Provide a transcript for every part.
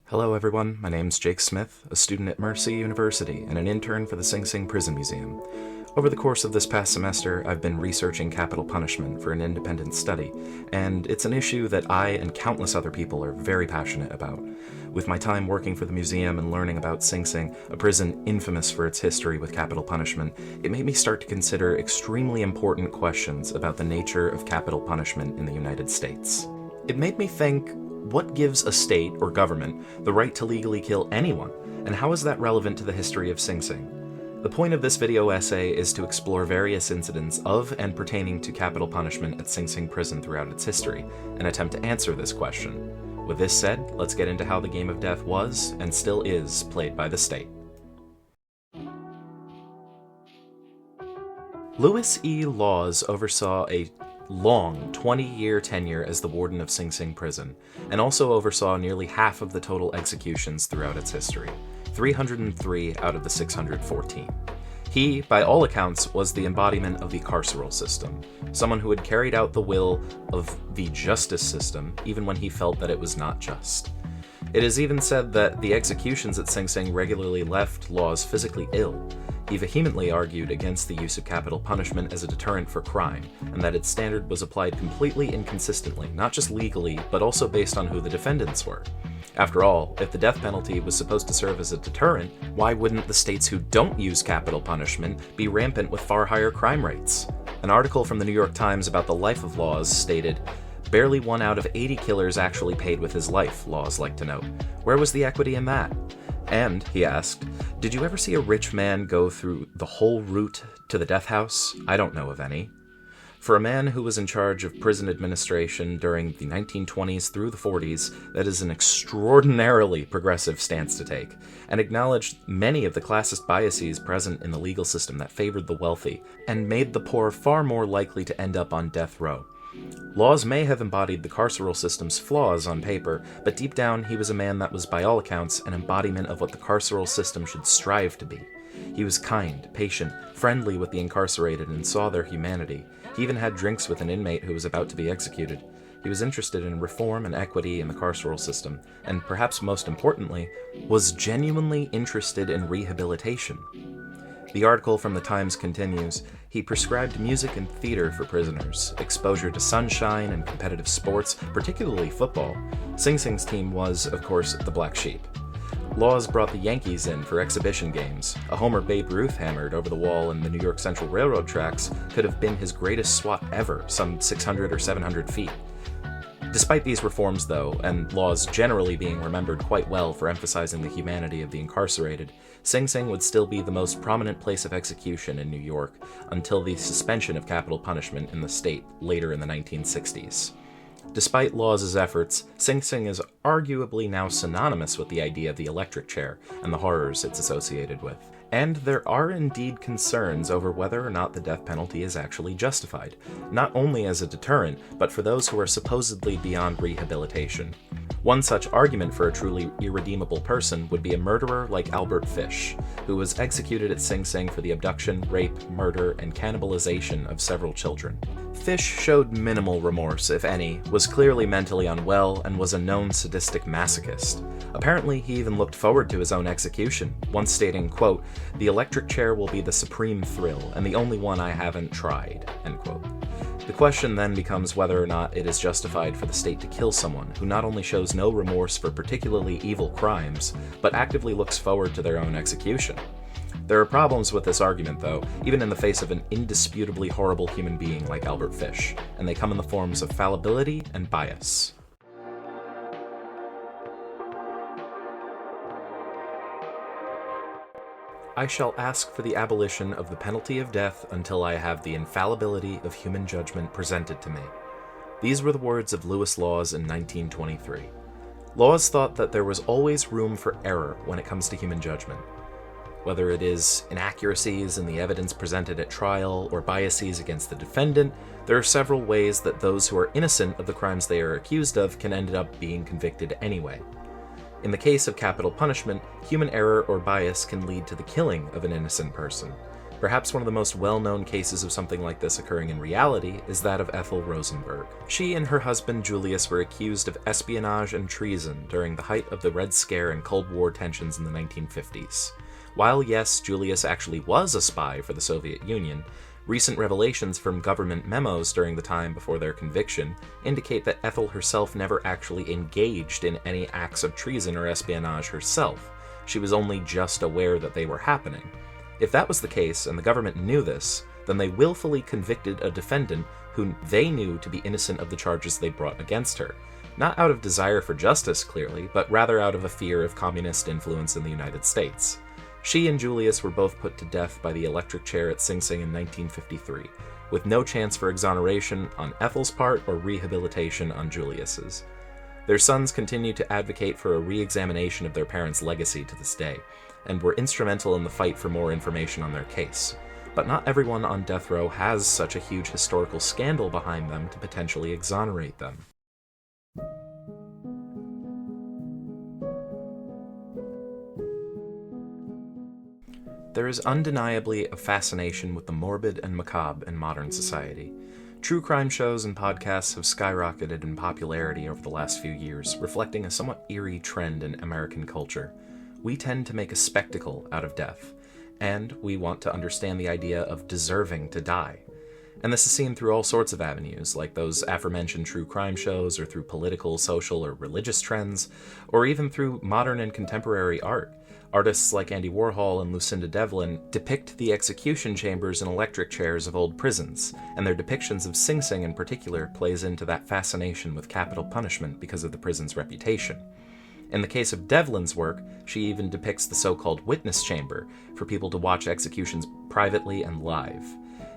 Hello everyone, my name's Jake Smith, a student at Mercy University and an intern for the Sing Sing Prison Museum. Over the course of this past semester, I've been researching capital punishment for an independent study, and it's an issue that I and countless other people are very passionate about. With my time working for the museum and learning about Sing Sing, a prison infamous for its history with capital punishment, it made me start to consider extremely important questions about the nature of capital punishment in the United States. It made me think, what gives a state or government the right to legally kill anyone, and how is that relevant to the history of Sing Sing? The point of this video essay is to explore various incidents of and pertaining to capital punishment at Sing Sing prison throughout its history, and attempt to answer this question. With this said, let's get into how the game of death was, and still is, played by the state. Lewis E. Laws oversaw a long 20-year tenure as the warden of Sing Sing prison, and also oversaw nearly half of the total executions throughout its history, 303 out of the 614. He, by all accounts, was the embodiment of the carceral system, someone who had carried out the will of the justice system even when he felt that it was not just. It is even said that the executions at Sing Sing regularly left Laws physically ill. He vehemently argued against the use of capital punishment as a deterrent for crime, and that its standard was applied completely inconsistently, not just legally, but also based on who the defendants were. After all, if the death penalty was supposed to serve as a deterrent, why wouldn't the states who don't use capital punishment be rampant with far higher crime rates? An article from the New York Times about the life of Laws stated, "Barely 1 out of 80 killers actually paid with his life," Laws like to note. Where was the equity in that? And, he asked, did you ever see a rich man go through the whole route to the death house? I don't know of any. For a man who was in charge of prison administration during the 1920s through the 40s, that is an extraordinarily progressive stance to take, and acknowledged many of the classist biases present in the legal system that favored the wealthy, and made the poor far more likely to end up on death row. Laws may have embodied the carceral system's flaws on paper, but deep down he was a man that was by all accounts an embodiment of what the carceral system should strive to be. He was kind, patient, friendly with the incarcerated and saw their humanity. He even had drinks with an inmate who was about to be executed. He was interested in reform and equity in the carceral system, and perhaps most importantly, was genuinely interested in rehabilitation. The article from the Times continues, he prescribed music and theater for prisoners, exposure to sunshine and competitive sports, particularly football. Sing Sing's team was, of course, the Black Sheep. Laws brought the Yankees in for exhibition games. A homer Babe Ruth hammered over the wall in the New York Central Railroad tracks could have been his greatest swat ever, some 600 or 700 feet. Despite these reforms, though, and Laws generally being remembered quite well for emphasizing the humanity of the incarcerated, Sing Sing would still be the most prominent place of execution in New York until the suspension of capital punishment in the state later in the 1960s. Despite Laws' efforts, Sing Sing is arguably now synonymous with the idea of the electric chair and the horrors it's associated with. And there are indeed concerns over whether or not the death penalty is actually justified, not only as a deterrent, but for those who are supposedly beyond rehabilitation. One such argument for a truly irredeemable person would be a murderer like Albert Fish, who was executed at Sing Sing for the abduction, rape, murder, and cannibalization of several children. Fish showed minimal remorse, if any, was clearly mentally unwell, and was a known sadistic masochist. Apparently, he even looked forward to his own execution, once stating, quote, "The electric chair will be the supreme thrill, and the only one I haven't tried," end quote. The question then becomes whether or not it is justified for the state to kill someone who not only shows no remorse for particularly evil crimes, but actively looks forward to their own execution. There are problems with this argument, though, even in the face of an indisputably horrible human being like Albert Fish, and they come in the forms of fallibility and bias. I shall ask for the abolition of the penalty of death until I have the infallibility of human judgment presented to me. These were the words of Lewis Laws in 1923. Laws thought that there was always room for error when it comes to human judgment. Whether it is inaccuracies in the evidence presented at trial or biases against the defendant, there are several ways that those who are innocent of the crimes they are accused of can end up being convicted anyway. In the case of capital punishment, human error or bias can lead to the killing of an innocent person. Perhaps one of the most well-known cases of something like this occurring in reality is that of Ethel Rosenberg. She and her husband Julius were accused of espionage and treason during the height of the Red Scare and Cold War tensions in the 1950s. While yes, Julius actually was a spy for the Soviet Union, recent revelations from government memos during the time before their conviction indicate that Ethel herself never actually engaged in any acts of treason or espionage herself. She was only just aware that they were happening. If that was the case, and the government knew this, then they willfully convicted a defendant whom they knew to be innocent of the charges they brought against her. Not out of desire for justice, clearly, but rather out of a fear of communist influence in the United States. She and Julius were both put to death by the electric chair at Sing Sing in 1953, with no chance for exoneration on Ethel's part or rehabilitation on Julius's. Their sons continue to advocate for a re-examination of their parents' legacy to this day, and were instrumental in the fight for more information on their case. But not everyone on death row has such a huge historical scandal behind them to potentially exonerate them. There is undeniably a fascination with the morbid and macabre in modern society. True crime shows and podcasts have skyrocketed in popularity over the last few years, reflecting a somewhat eerie trend in American culture. We tend to make a spectacle out of death, and we want to understand the idea of deserving to die. And this is seen through all sorts of avenues, like those aforementioned true crime shows, or through political, social, or religious trends, or even through modern and contemporary art. Artists like Andy Warhol and Lucinda Devlin depict the execution chambers and electric chairs of old prisons, and their depictions of Sing Sing in particular plays into that fascination with capital punishment because of the prison's reputation. In the case of Devlin's work, she even depicts the so-called witness chamber for people to watch executions privately and live.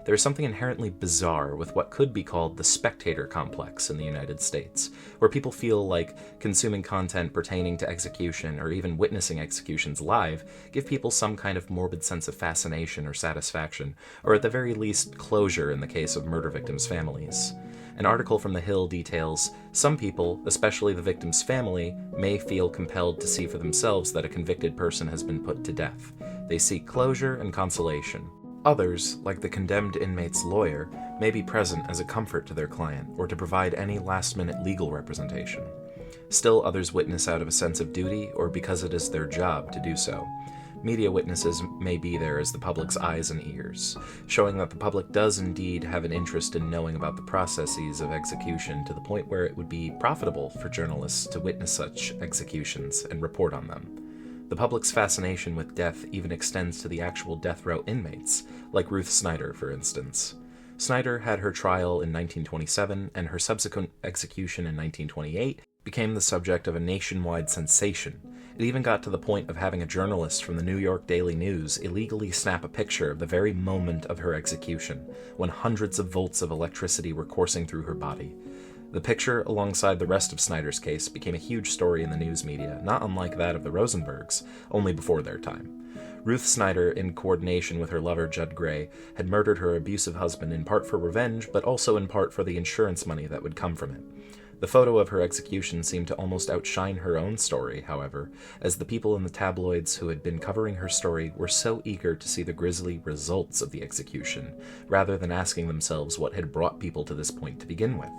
There is something inherently bizarre with what could be called the Spectator Complex in the United States, where people feel like consuming content pertaining to execution or even witnessing executions live give people some kind of morbid sense of fascination or satisfaction, or at the very least closure in the case of murder victims' families. An article from The Hill details, some people, especially the victim's family, may feel compelled to see for themselves that a convicted person has been put to death. They seek closure and consolation. Others, like the condemned inmate's lawyer, may be present as a comfort to their client or to provide any last-minute legal representation. Still others witness out of a sense of duty or because it is their job to do so. Media witnesses may be there as the public's eyes and ears, showing that the public does indeed have an interest in knowing about the processes of execution to the point where it would be profitable for journalists to witness such executions and report on them. The public's fascination with death even extends to the actual death row inmates, like Ruth Snyder, for instance. Snyder had her trial in 1927, and her subsequent execution in 1928 became the subject of a nationwide sensation. It even got to the point of having a journalist from the New York Daily News illegally snap a picture of the very moment of her execution, when hundreds of volts of electricity were coursing through her body. The picture, alongside the rest of Snyder's case, became a huge story in the news media, not unlike that of the Rosenbergs, only before their time. Ruth Snyder, in coordination with her lover Judd Gray, had murdered her abusive husband in part for revenge, but also in part for the insurance money that would come from it. The photo of her execution seemed to almost outshine her own story, however, as the people in the tabloids who had been covering her story were so eager to see the grisly results of the execution, rather than asking themselves what had brought people to this point to begin with.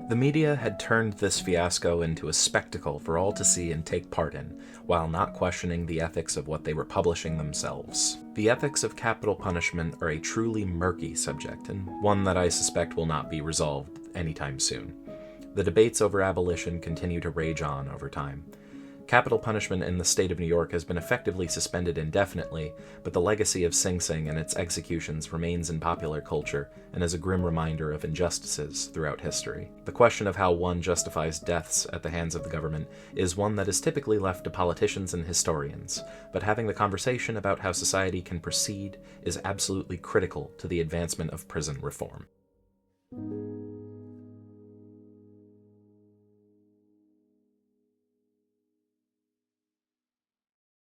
The media had turned this fiasco into a spectacle for all to see and take part in, while not questioning the ethics of what they were publishing themselves. The ethics of capital punishment are a truly murky subject, and one that I suspect will not be resolved anytime soon. The debates over abolition continue to rage on over time. Capital punishment in the state of New York has been effectively suspended indefinitely, but the legacy of Sing Sing and its executions remains in popular culture and is a grim reminder of injustices throughout history. The question of how one justifies deaths at the hands of the government is one that is typically left to politicians and historians, but having the conversation about how society can proceed is absolutely critical to the advancement of prison reform.